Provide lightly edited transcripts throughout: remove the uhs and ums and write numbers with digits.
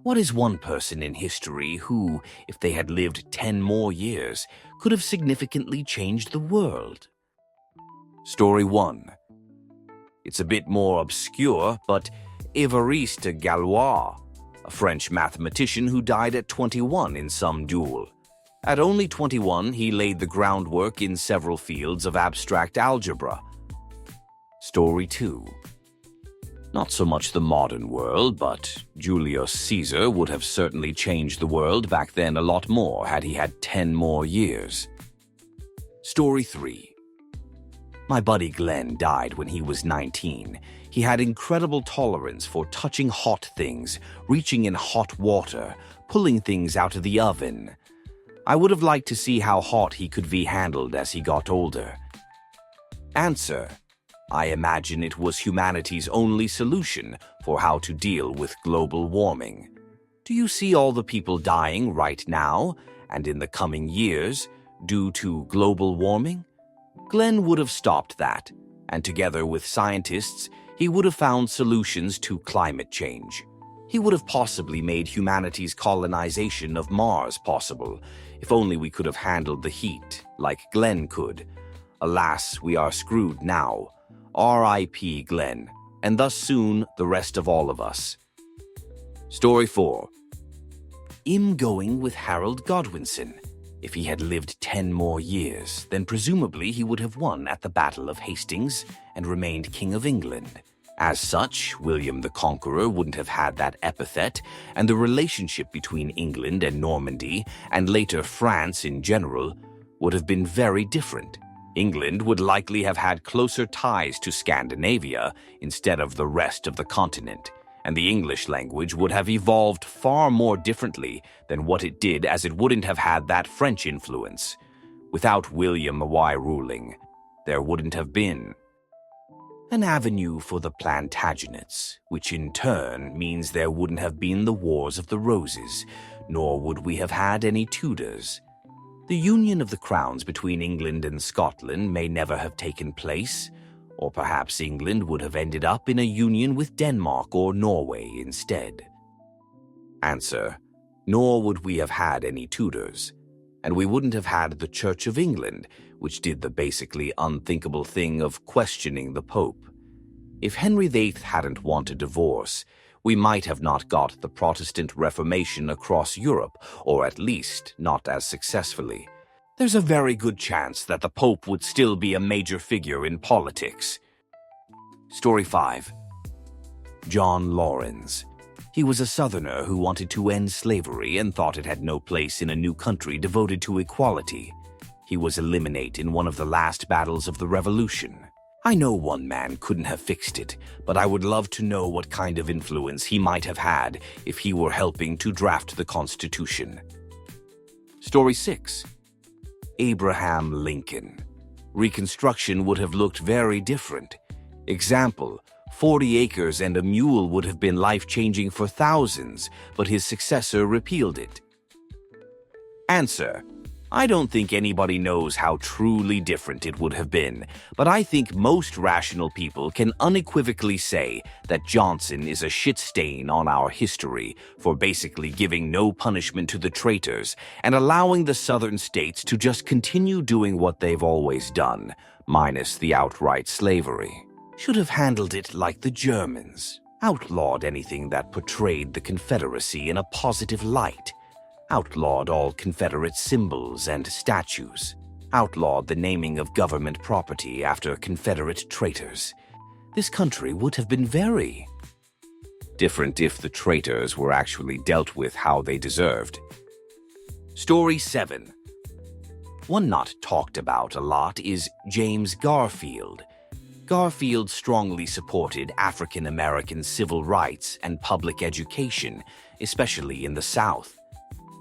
What is one person in history who, if they had lived 10 more years, could have significantly changed the world? Story 1. It's a bit more obscure, but Évariste Galois, a French mathematician who died at 21 in some duel. At only 21, he laid the groundwork in several fields of abstract algebra. Story 2. Not so much the modern world, but Julius Caesar would have certainly changed the world back then a lot more had he had 10 more years. Story 3. My buddy Glenn died when he was 19. He had incredible tolerance for touching hot things, reaching in hot water, pulling things out of the oven. I would have liked to see how hot he could be handled as he got older. Answer. I imagine it was humanity's only solution for how to deal with global warming. Do you see all the people dying right now and in the coming years due to global warming? Glenn would have stopped that, and together with scientists, he would have found solutions to climate change. He would have possibly made humanity's colonization of Mars possible, if only we could have handled the heat like Glenn could. Alas, we are screwed now. R.I.P. Glenn, and thus soon the rest of all of us. Story 4. I'm going with Harold Godwinson. If he had lived 10 more years, then presumably he would have won at the Battle of Hastings and remained King of England. As such, William the Conqueror wouldn't have had that epithet, and the relationship between England and Normandy, and later France in general, would have been very different. England would likely have had closer ties to Scandinavia instead of the rest of the continent, and the English language would have evolved far more differently than what it did, as it wouldn't have had that French influence. Without William I ruling, there wouldn't have been an avenue for the Plantagenets, which in turn means there wouldn't have been the Wars of the Roses, nor would we have had any Tudors. The union of the crowns between England and Scotland may never have taken place, or perhaps England would have ended up in a union with Denmark or Norway instead. Answer. Nor would we have had any Tudors, and we wouldn't have had the Church of England, which did the basically unthinkable thing of questioning the Pope. If Henry VIII hadn't wanted divorce, we might have not got the Protestant Reformation across Europe, or at least not as successfully. There's a very good chance that the Pope would still be a major figure in politics. Story 5. John Laurens. He was a Southerner who wanted to end slavery and thought it had no place in a new country devoted to equality. He was eliminated in one of the last battles of the Revolution. I know one man couldn't have fixed it, but I would love to know what kind of influence he might have had if he were helping to draft the Constitution. Story 6. Abraham Lincoln. Reconstruction would have looked very different. Example, 40 acres and a mule would have been life-changing for thousands, but his successor repealed it. Answer. I don't think anybody knows how truly different it would have been, but I think most rational people can unequivocally say that Johnson is a shit stain on our history for basically giving no punishment to the traitors and allowing the southern states to just continue doing what they've always done, minus the outright slavery. Should have handled it like the Germans, outlawed anything that portrayed the Confederacy in a positive light, outlawed all Confederate symbols and statues, outlawed the naming of government property after Confederate traitors. This country would have been very different if the traitors were actually dealt with how they deserved. Story 7. One not talked about a lot is James Garfield. Garfield strongly supported African American civil rights and public education, especially in the South.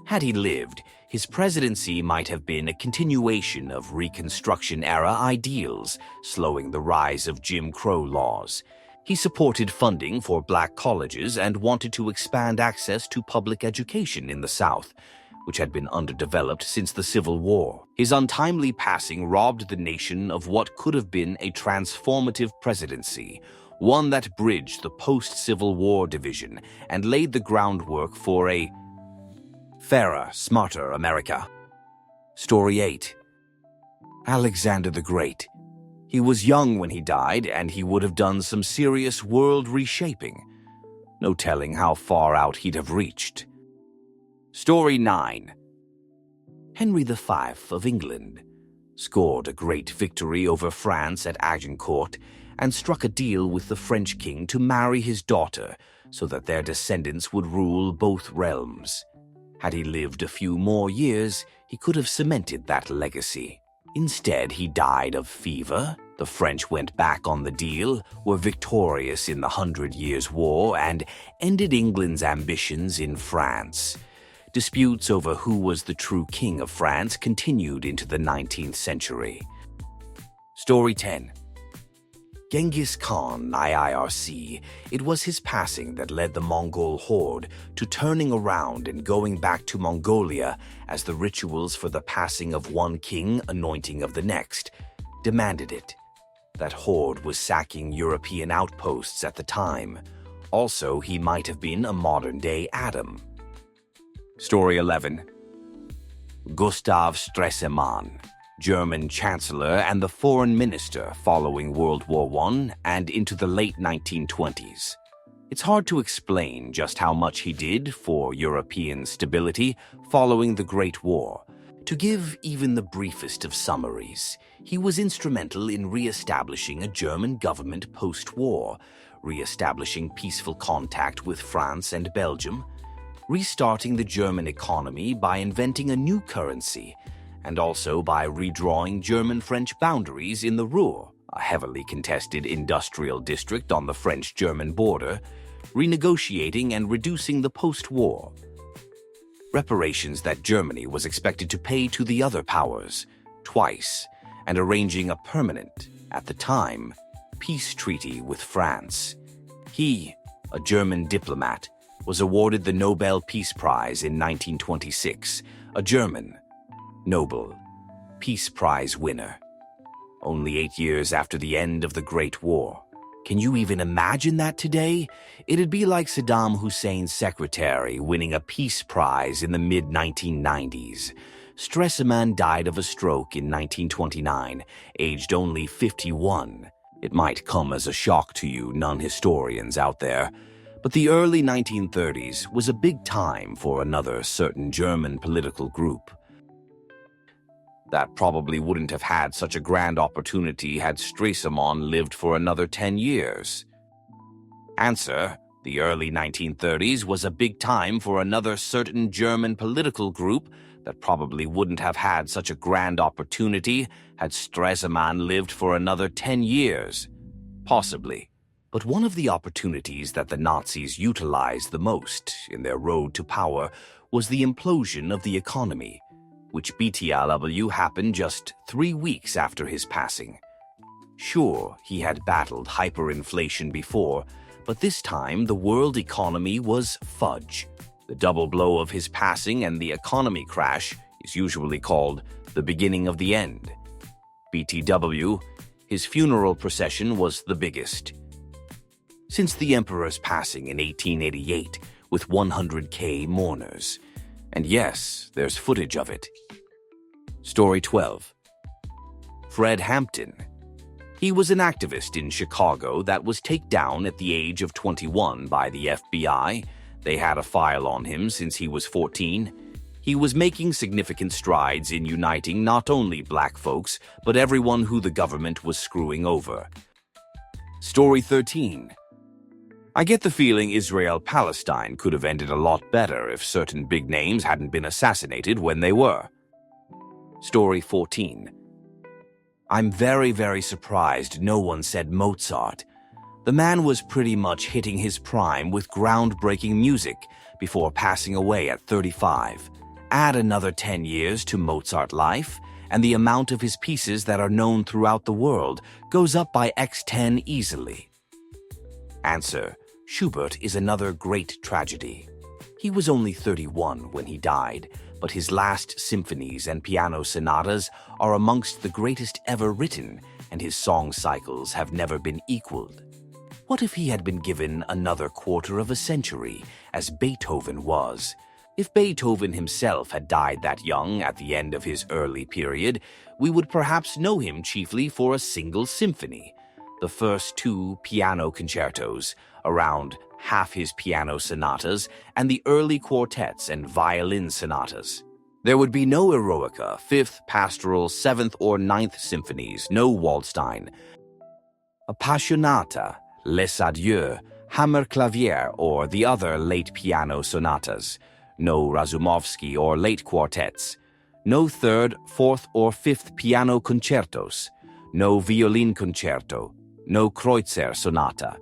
Had he lived, his presidency might have been a continuation of Reconstruction-era ideals, slowing the rise of Jim Crow laws. He supported funding for black colleges and wanted to expand access to public education in the South, which had been underdeveloped since the Civil War. His untimely passing robbed the nation of what could have been a transformative presidency, one that bridged the post-Civil War division and laid the groundwork for a fairer, smarter America. Story 8. Alexander the Great. He was young when he died, and he would have done some serious world reshaping. No telling how far out he'd have reached. Story 9. Henry V of England scored a great victory over France at Agincourt and struck a deal with the French king to marry his daughter so that their descendants would rule both realms. Had he lived a few more years, he could have cemented that legacy. Instead, he died of fever. The French went back on the deal, were victorious in the 100 Years' War, and ended England's ambitions in France. Disputes over who was the true king of France continued into the 19th century. Story 10. Genghis Khan, IIRC. It was his passing that led the Mongol horde to turning around and going back to Mongolia, as the rituals for the passing of one king, anointing of the next, demanded it. That horde was sacking European outposts at the time. Also, he might have been a modern-day Adam. Story 11. Gustav Stresemann, German Chancellor and the Foreign Minister following World War I and into the late 1920s. It's hard to explain just how much he did for European stability following the Great War. To give even the briefest of summaries, he was instrumental in re-establishing a German government post-war, re-establishing peaceful contact with France and Belgium, restarting the German economy by inventing a new currency, and also by redrawing German-French boundaries in the Ruhr, a heavily contested industrial district on the French-German border, renegotiating and reducing the post-war reparations that Germany was expected to pay to the other powers, twice, and arranging a permanent, at the time, peace treaty with France. He, a German diplomat, was awarded the Nobel Peace Prize in 1926, a German, Nobel Peace Prize winner. Only 8 years after the end of the Great War. Can you even imagine that today? It'd be like Saddam Hussein's secretary winning a peace prize in the mid-1990s. Stresemann died of a stroke in 1929, aged only 51. It might come as a shock to you non-historians out there, but the early 1930s was a big time for another certain German political group. That probably wouldn't have had such a grand opportunity had Stresemann lived for another 10 years. Answer: the early 1930s was a big time for another certain German political group that probably wouldn't have had such a grand opportunity had Stresemann lived for another 10 years. Possibly. But one of the opportunities that the Nazis utilized the most in their road to power was the implosion of the economy, which BTLW happened just 3 weeks after his passing. Sure, he had battled hyperinflation before, but this time the world economy was fudge. The double blow of his passing and the economy crash is usually called the beginning of the end. BTW, his funeral procession was the biggest. Since the emperor's passing in 1888, with 100K mourners. And yes, there's footage of it. Story 12. Fred Hampton. He was an activist in Chicago that was taken down at the age of 21 by the FBI. They had a file on him since he was 14. He was making significant strides in uniting not only black folks, but everyone who the government was screwing over. Story 13. I get the feeling Israel-Palestine could have ended a lot better if certain big names hadn't been assassinated when they were. Story 14. I'm very, very surprised no one said Mozart. The man was pretty much hitting his prime with groundbreaking music before passing away at 35. Add another 10 years to Mozart's life, and the amount of his pieces that are known throughout the world goes up by x10 easily. Answer: Schubert is another great tragedy. He was only 31 when he died, but his last symphonies and piano sonatas are amongst the greatest ever written, and his song cycles have never been equaled. What if he had been given another quarter of a century, as Beethoven was? If Beethoven himself had died that young at the end of his early period, we would perhaps know him chiefly for a single symphony, the first two piano concertos, around half his piano sonatas, and the early quartets and violin sonatas. There would be no Eroica, Fifth, Pastoral, Seventh, or Ninth Symphonies, no Waldstein, Appassionata, Les Adieux, Hammerklavier, or the other late piano sonatas, no Razumovsky or late quartets, no third, fourth, or fifth piano concertos, no violin concerto, no Kreutzer sonata,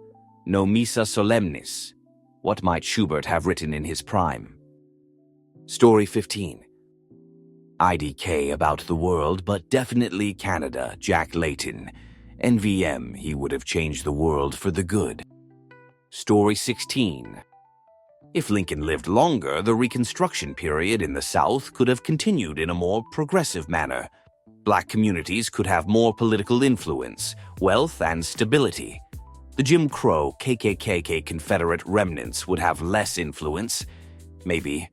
no Missa Solemnis. What might Schubert have written in his prime? Story 15. IDK about the world, but definitely Canada, Jack Layton. NVM, he would have changed the world for the good. Story 16. If Lincoln lived longer, the Reconstruction period in the South could have continued in a more progressive manner. Black communities could have more political influence, wealth, and stability. The Jim Crow, KKK Confederate remnants would have less influence. Maybe.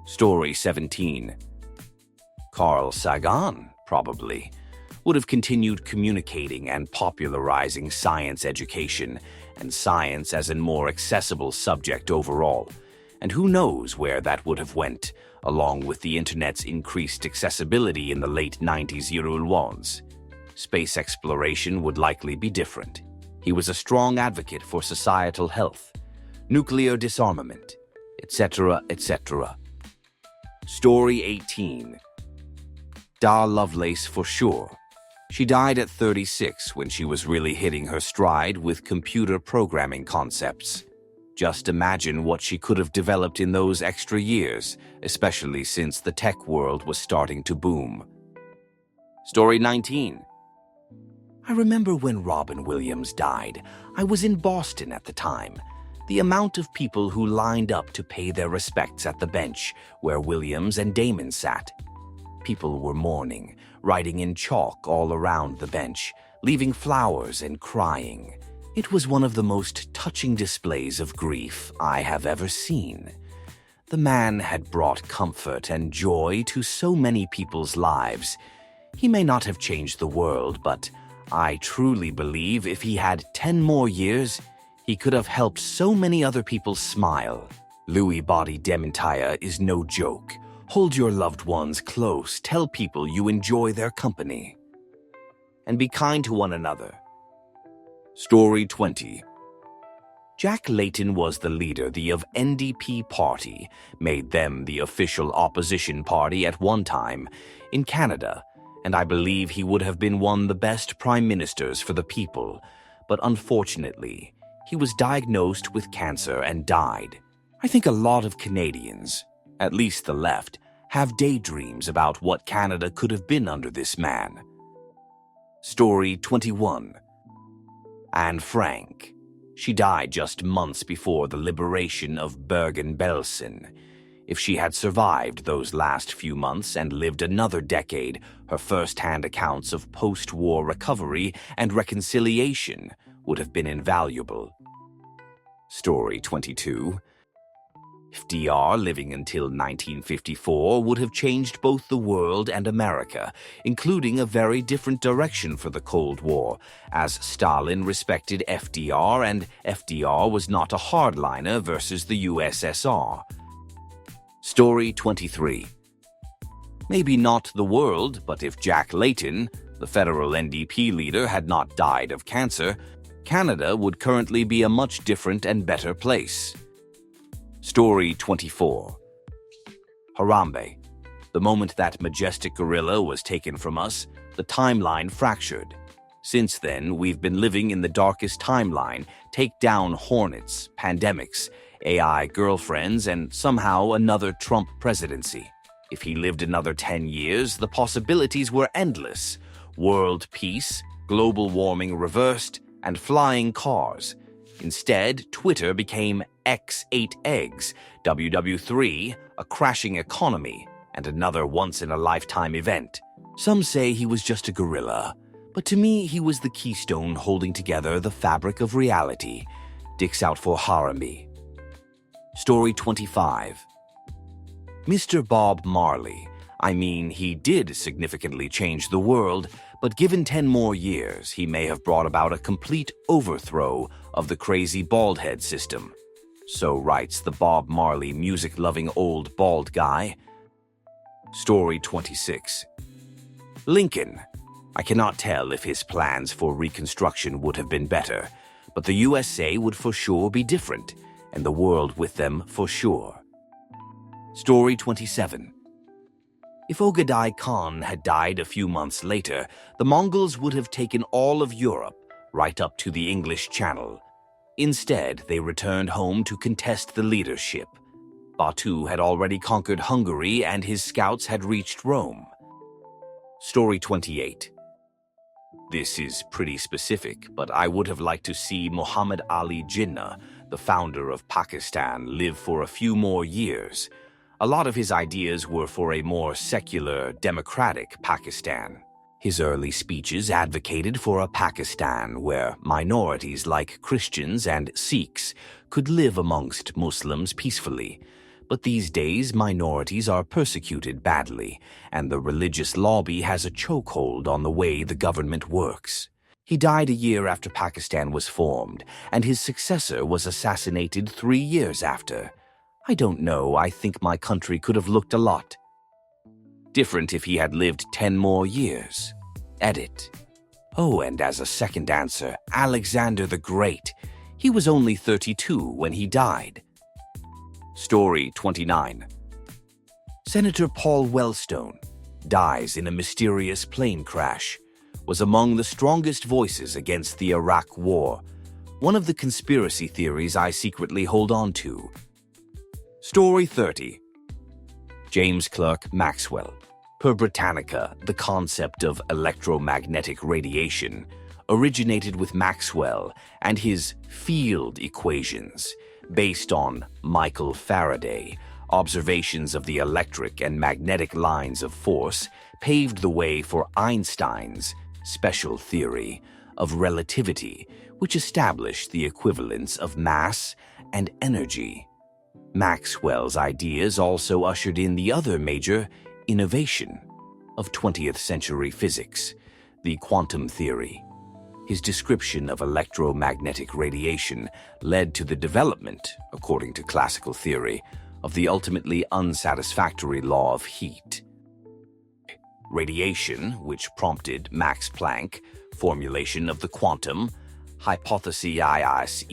Story 17. Carl Sagan, probably, would have continued communicating and popularizing science education, and science as a more accessible subject overall. And who knows where that would have went, along with the internet's increased accessibility in the late 90s Eurulwans. Space exploration would likely be different. He was a strong advocate for societal health, nuclear disarmament, etc., etc. Story 18. Da Lovelace for sure. She died at 36 when she was really hitting her stride with computer programming concepts. Just imagine what she could have developed in those extra years, especially since the tech world was starting to boom. Story 19. I remember when Robin Williams died. I was in Boston at the time. The amount of people who lined up to pay their respects at the bench where Williams and Damon sat. People were mourning, writing in chalk all around the bench, leaving flowers and crying. It was one of the most touching displays of grief I have ever seen. The man had brought comfort and joy to so many people's lives. He may not have changed the world, but I truly believe if he had 10 more years, he could have helped so many other people smile. Louis Body Dementiah is no joke. Hold your loved ones close, tell people you enjoy their company. And be kind to one another. Story 20. Jack Layton was the leader of NDP party, made them the official opposition party at one time in Canada, and I believe he would have been one of the best prime ministers for the people, but unfortunately, he was diagnosed with cancer and died. I think a lot of Canadians, at least the left, have daydreams about what Canada could have been under this man. Story 21. Anne Frank. She died just months before the liberation of Bergen-Belsen. If she had survived those last few months and lived another decade, her first-hand accounts of post-war recovery and reconciliation would have been invaluable. Story 22. FDR, living until 1954, would have changed both the world and America, including a very different direction for the Cold War, as Stalin respected FDR and FDR was not a hardliner versus the USSR. Story 23. Maybe not the world, but if Jack Layton, the federal NDP leader, had not died of cancer, Canada would currently be a much different and better place. Story 24. Harambe. The moment that majestic gorilla was taken from us, the timeline fractured. Since then, we've been living in the darkest timeline, take down hornets, pandemics, AI girlfriends, and somehow another Trump presidency. If he lived another 10 years, the possibilities were endless. World peace, global warming reversed, and flying cars. Instead, Twitter became X8Eggs, WW3, a crashing economy, and another once-in-a-lifetime event. Some say he was just a gorilla, But to me, he was the keystone holding together the fabric of reality. Dicks out for Harambee. Story 25. Mr. Bob Marley. I mean, he did significantly change the world, but given 10 more years, he may have brought about a complete overthrow of the crazy bald-head system. So writes the Bob Marley music-loving old bald guy. Story 26. Lincoln. I cannot tell if his plans for Reconstruction would have been better, but the USA would for sure be different, and the world with them for sure. Story 27. If Ogedai Khan had died a few months later, the Mongols would have taken all of Europe, right up to the English Channel. Instead, they returned home to contest the leadership. Batu had already conquered Hungary and his scouts had reached Rome. Story 28. This is pretty specific, but I would have liked to see Muhammad Ali Jinnah, the founder of Pakistan, live for a few more years. A lot of his ideas were for a more secular, democratic Pakistan. His early speeches advocated for a Pakistan where minorities like Christians and Sikhs could live amongst Muslims peacefully. But these days, minorities are persecuted badly, and the religious lobby has a chokehold on the way the government works. He died a year after Pakistan was formed, and his successor was assassinated 3 years after. I don't know, I think my country could have looked a lot different if he had lived 10 more years. Edit. Oh, and as a second answer, Alexander the Great. He was only 32 when he died. Story 29. Senator Paul Wellstone dies in a mysterious plane crash, was among the strongest voices against the Iraq War, one of the conspiracy theories I secretly hold on to. Story 30. James Clerk Maxwell. Per Britannica, the concept of electromagnetic radiation originated with Maxwell and his field equations, based on Michael Faraday. Observations of the electric and magnetic lines of force paved the way for Einstein's special theory of relativity, which established the equivalence of mass and energy. Maxwell's ideas also ushered in the other major innovation of 20th century physics, the quantum theory. His description of electromagnetic radiation led to the development, according to classical theory, of the ultimately unsatisfactory law of heat. Radiation, which prompted Max Planck formulation of the quantum hypothesis,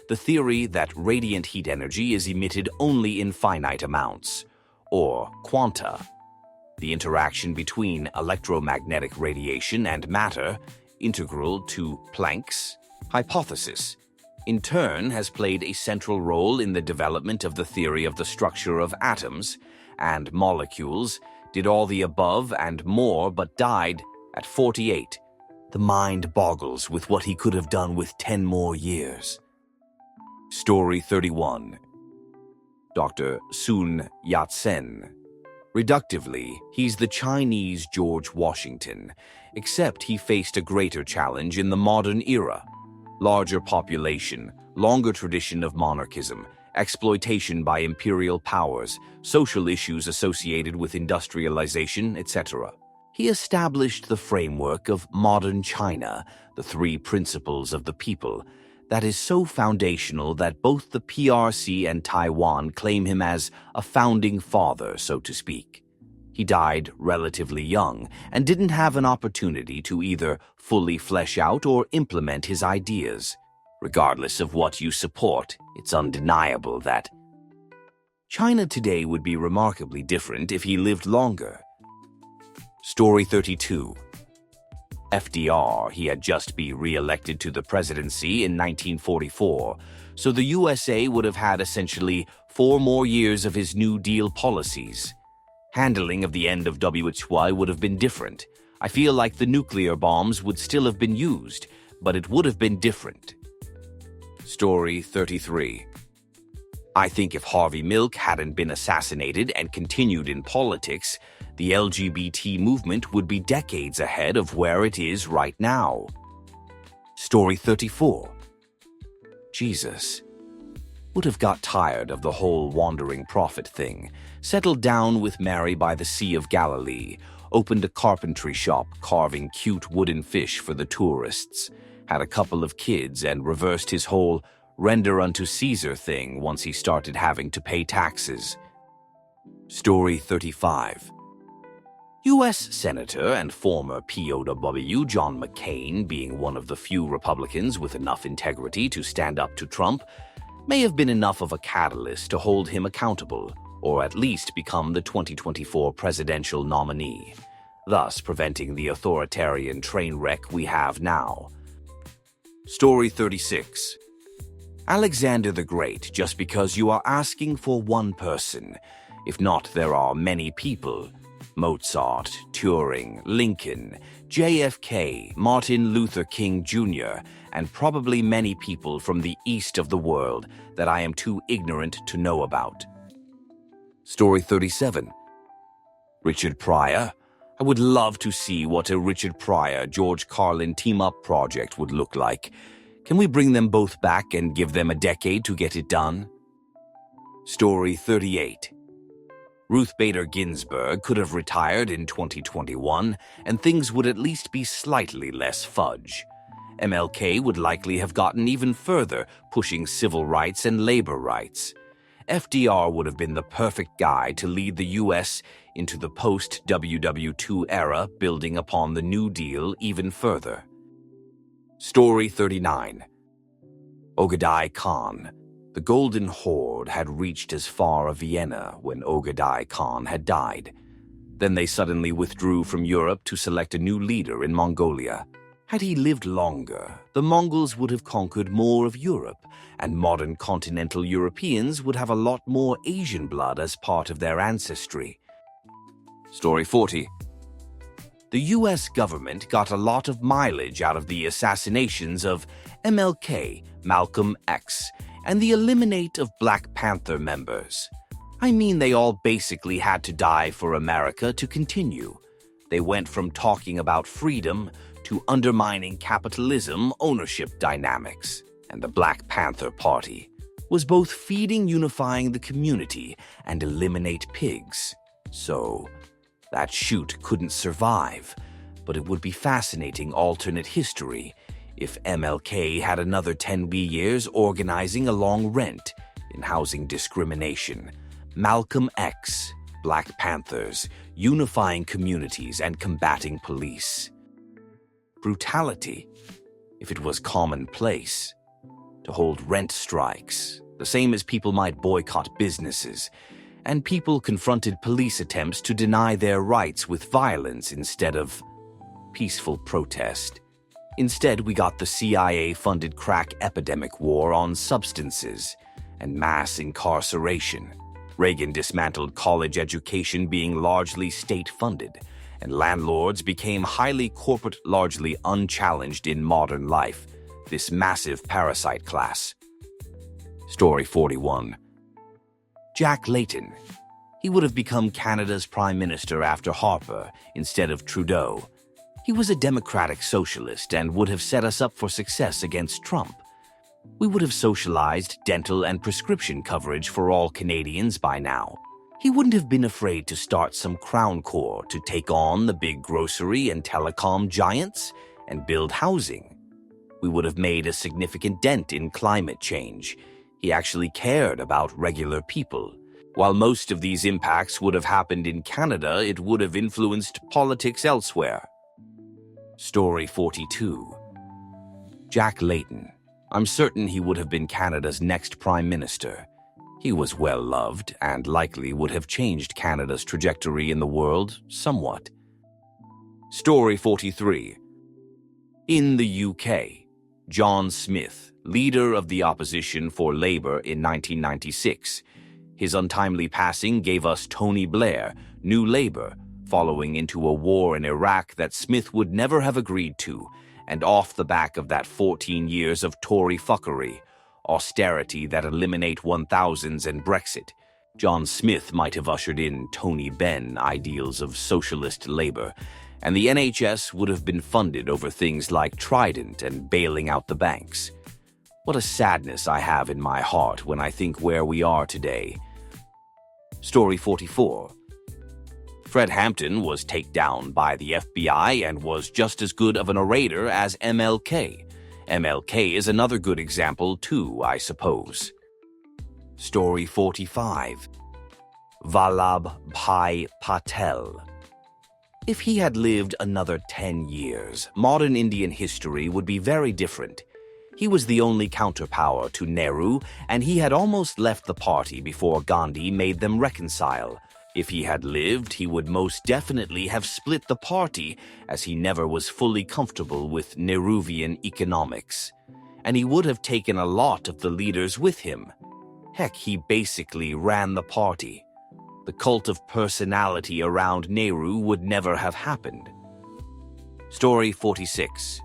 the theory that radiant heat energy is emitted only in finite amounts, or quanta, the interaction between electromagnetic radiation and matter, integral to Planck's hypothesis, in turn has played a central role in the development of the theory of the structure of atoms and molecules, did all the above and more, but died at 48. The mind boggles with what he could have done with 10 more years. Story 31. Dr. Sun Yat-sen. Reductively, he's the Chinese George Washington, except he faced a greater challenge in the modern era. Larger population, longer tradition of monarchism, exploitation by imperial powers, social issues associated with industrialization, etc. He established the framework of modern China, the 3 principles of the people, that is so foundational that both the PRC and Taiwan claim him as a founding father, so to speak. He died relatively young and didn't have an opportunity to either fully flesh out or implement his ideas. Regardless of what you support, it's undeniable that China today would be remarkably different if he lived longer. Story 32. FDR, he had just been re-elected to the presidency in 1944, so the USA would have had essentially 4 more years of his New Deal policies. Handling of the end of WHY would have been different. I feel like the nuclear bombs would still have been used, but it would have been different. Story 33. I think if Harvey Milk hadn't been assassinated and continued in politics, the LGBT movement would be decades ahead of where it is right now. Story 34. Jesus would have got tired of the whole wandering prophet thing, settled down with Mary by the Sea of Galilee, opened a carpentry shop carving cute wooden fish for the tourists, had a couple of kids, and reversed his whole render unto Caesar thing once he started having to pay taxes. Story 35. U.S. Senator and former POW John McCain, being one of the few Republicans with enough integrity to stand up to Trump, may have been enough of a catalyst to hold him accountable, or at least become the 2024 presidential nominee, thus preventing the authoritarian train wreck we have now. Story 36. Alexander the Great, just because you are asking for one person, if not there are many people. Mozart, Turing, Lincoln, JFK, Martin Luther King Jr., and probably many people from the east of the world that I am too ignorant to know about. Story 37. Richard Pryor. I would love to see what a Richard Pryor, George Carlin team-up project would look like. Can we bring them both back and give them a decade to get it done? Story 38. Ruth Bader Ginsburg could have retired in 2021, and things would at least be slightly less fudge. MLK would likely have gotten even further, pushing civil rights and labor rights. FDR would have been the perfect guy to lead the U.S. into the post-WW2 era, building upon the New Deal even further. Story 39. Ogadai Khan. The Golden Horde had reached as far as Vienna when Ogadai Khan had died. Then they suddenly withdrew from Europe to select a new leader in Mongolia. Had he lived longer, the Mongols would have conquered more of Europe, and modern continental Europeans would have a lot more Asian blood as part of their ancestry. Story 40. The U.S. government got a lot of mileage out of the assassinations of MLK, Malcolm X, and the eliminate of Black Panther members. I mean, they all basically had to die for America to continue. They went from talking about freedom to undermining capitalism ownership dynamics. And the Black Panther Party was both feeding unifying the community and eliminate pigs. So that shoot couldn't survive, but it would be fascinating alternate history if MLK had another 10 years organizing along rent in housing discrimination, Malcolm X, Black Panthers, unifying communities and combating police. Brutality, if it was commonplace, to hold rent strikes, the same as people might boycott businesses, and people confronted police attempts to deny their rights with violence instead of peaceful protest. Instead, we got the CIA-funded crack epidemic war on substances and mass incarceration. Reagan dismantled college education being largely state-funded, and landlords became highly corporate, largely unchallenged in modern life, this massive parasite class. Story 41. Jack Layton. He would have become Canada's Prime Minister after Harper instead of Trudeau. He was a democratic socialist and would have set us up for success against Trump. We would have socialized dental and prescription coverage for all Canadians by now. He wouldn't have been afraid to start some Crown Corps to take on the big grocery and telecom giants and build housing. We would have made a significant dent in climate change. He actually cared about regular people. While most of these impacts would have happened in Canada, it would have influenced politics elsewhere. Story 42. Jack Layton. I'm certain he would have been Canada's next Prime Minister. He was well loved and likely would have changed Canada's trajectory in the world somewhat. Story 43. In the UK, John Smith, leader of the opposition for Labour in 1996. His untimely passing gave us Tony Blair, New Labour, following into a war in Iraq that Smith would never have agreed to, and off the back of that 14 years of Tory fuckery, austerity that eliminate 1000s and Brexit. John Smith might have ushered in Tony Benn ideals of socialist labor, and the NHS would have been funded over things like Trident and bailing out the banks. What a sadness I have in my heart when I think where we are today. Story 44. Fred Hampton was taken down by the FBI and was just as good of an orator as MLK. MLK is another good example too, I suppose. Story 45. Vallabhbhai Patel. If he had lived another 10 years, modern Indian history would be very different. He was the only counterpower to Nehru, and he had almost left the party before Gandhi made them reconcile. If he had lived, he would most definitely have split the party, as he never was fully comfortable with Nehruvian economics. And he would have taken a lot of the leaders with him. Heck, he basically ran the party. The cult of personality around Nehru would never have happened. Story 46.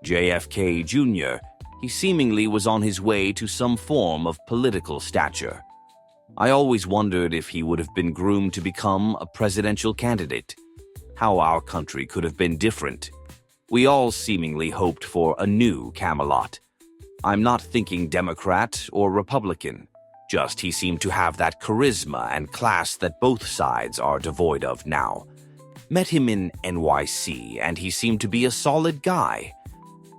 JFK Jr. He seemingly was on his way to some form of political stature. I always wondered if he would have been groomed to become a presidential candidate. How our country could have been different. We all seemingly hoped for a new Camelot. I'm not thinking Democrat or Republican. Just he seemed to have that charisma and class that both sides are devoid of now. Met him in NYC, and he seemed to be a solid guy.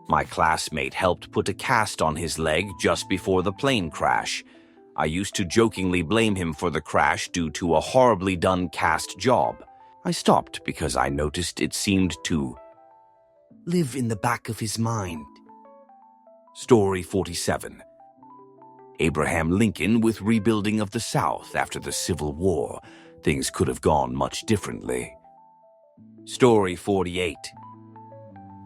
My classmate helped put a cast on his leg just before the plane crash. I used to jokingly blame him for the crash due to a horribly done cast job. I stopped because I noticed it seemed to live in the back of his mind. Story 47. Abraham Lincoln with rebuilding of the South after the Civil War. Things could have gone much differently. Story 48.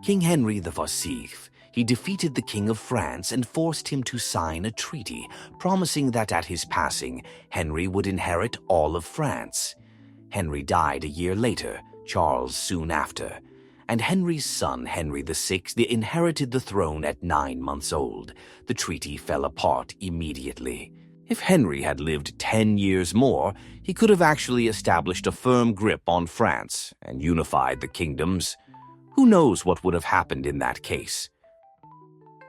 King Henry VIII. He defeated the King of France and forced him to sign a treaty, promising that at his passing, Henry would inherit all of France. Henry died a year later, Charles soon after, and Henry's son, Henry VI, inherited the throne at 9 months old. The treaty fell apart immediately. If Henry had lived 10 years more, he could have actually established a firm grip on France and unified the kingdoms. Who knows what would have happened in that case?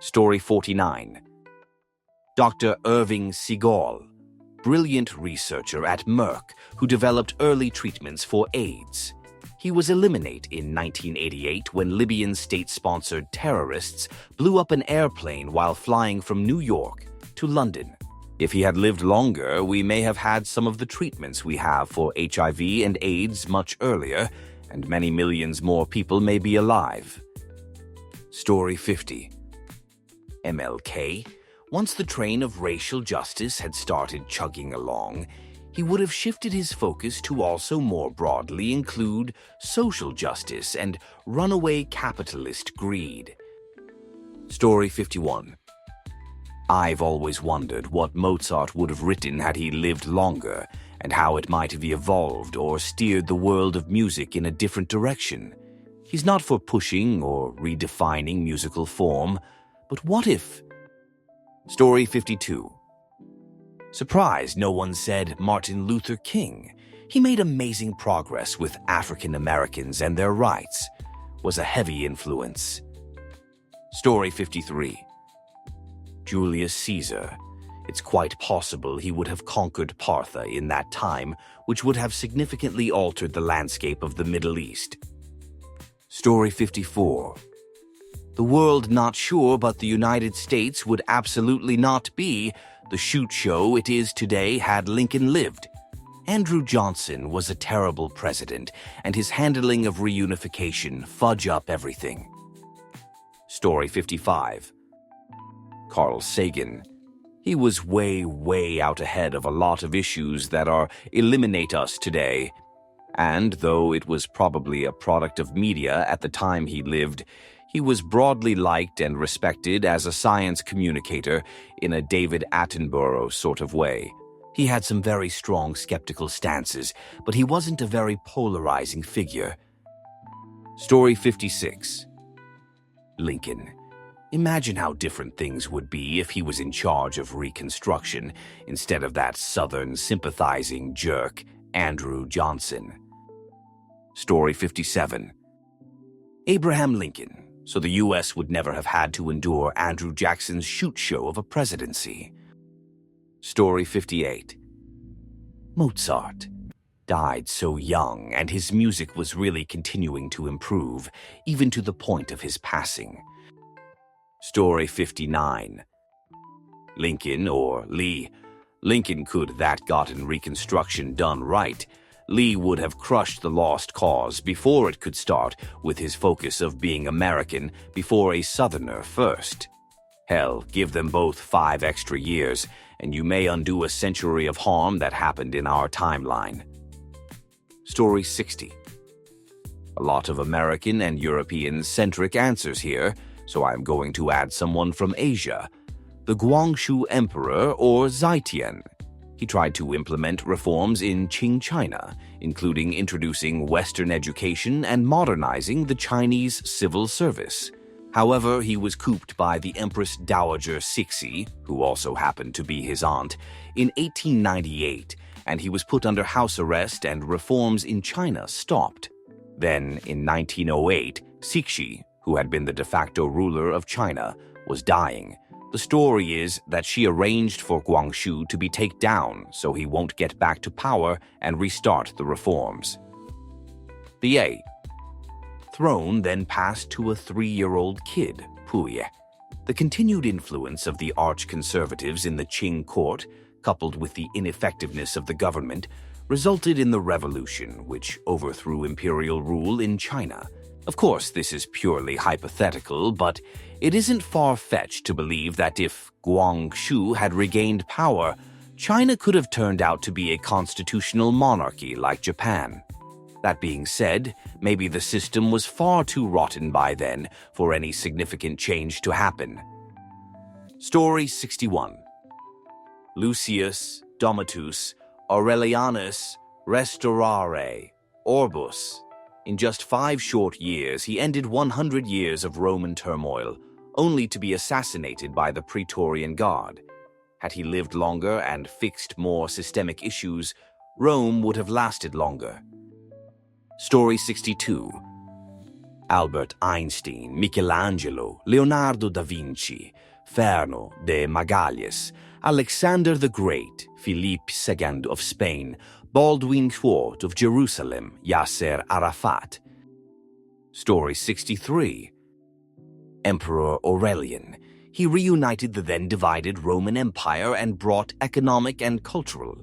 Story 49. Dr. Irving Segal, brilliant researcher at Merck who developed early treatments for AIDS. He was eliminated in 1988 when Libyan state-sponsored terrorists blew up an airplane while flying from New York to London. If he had lived longer, we may have had some of the treatments we have for HIV and AIDS much earlier, and many millions more people may be alive. Story 50. MLK. Once the train of racial justice had started chugging along, he would have shifted his focus to also more broadly include social justice and runaway capitalist greed. Story 51. I've always wondered what Mozart would have written had he lived longer, and how it might have evolved or steered the world of music in a different direction. He's not for pushing or redefining musical form, but what if? Story 52. Surprised no one said Martin Luther King. He made amazing progress with African Americans and their rights. Was a heavy influence. Story 53. Julius Caesar. It's quite possible he would have conquered Partha in that time, which would have significantly altered the landscape of the Middle East. Story 54. The world not sure, but the United States would absolutely not be the shoot show it is today had Lincoln lived. Andrew Johnson was a terrible president, and his handling of reunification fudged up everything. Story 55. Carl Sagan. He was way out ahead of a lot of issues that eliminate us today. And though it was probably a product of media at the time he lived, he was broadly liked and respected as a science communicator in a David Attenborough sort of way. He had some very strong skeptical stances, but he wasn't a very polarizing figure. Story 56. Lincoln. Imagine how different things would be if he was in charge of Reconstruction instead of that Southern sympathizing jerk, Andrew Johnson. Story 57. Abraham Lincoln, so the U.S. would never have had to endure Andrew Jackson's shoot show of a presidency. Story 58. Mozart died so young, and his music was really continuing to improve, even to the point of his passing. Story 59. Lincoln, or Lee. Lincoln could that gotten Reconstruction done right. Lee would have crushed the lost cause before it could start, with his focus of being American before a Southerner first. Hell, give them both 5 extra years, and you may undo a century of harm that happened in our timeline. Story 60. A lot of American and European-centric answers here, so I'm going to add someone from Asia. The Guangxu Emperor, or Zhaitian. He tried to implement reforms in Qing China, including introducing Western education and modernizing the Chinese civil service. However, he was cooped by the Empress Dowager Cixi, who also happened to be his aunt, in 1898, and he was put under house arrest and reforms in China stopped. Then, in 1908, Cixi, who had been the de facto ruler of China, was dying. The story is that she arranged for Guangxu to be taken down so he won't get back to power and restart the reforms. The A. Throne then passed to a 3-year-old kid, Puyi. The continued influence of the arch-conservatives in the Qing court, coupled with the ineffectiveness of the government, resulted in the revolution, which overthrew imperial rule in China. Of course, this is purely hypothetical, but it isn't far-fetched to believe that if Guangxu had regained power, China could have turned out to be a constitutional monarchy like Japan. That being said, maybe the system was far too rotten by then for any significant change to happen. Story 61. Lucius Domitius Aurelianus Restaurare Orbus. In just 5 short years, he ended 100 years of Roman turmoil, only to be assassinated by the Praetorian Guard. Had he lived longer and fixed more systemic issues, Rome would have lasted longer. Story 62. Albert Einstein, Michelangelo, Leonardo da Vinci, Ferno de Magalhães, Alexander the Great, Philippe II of Spain, Baldwin IV of Jerusalem, Yasser Arafat. Story 63. Emperor Aurelian. He reunited the then divided Roman Empire and brought economic and cultural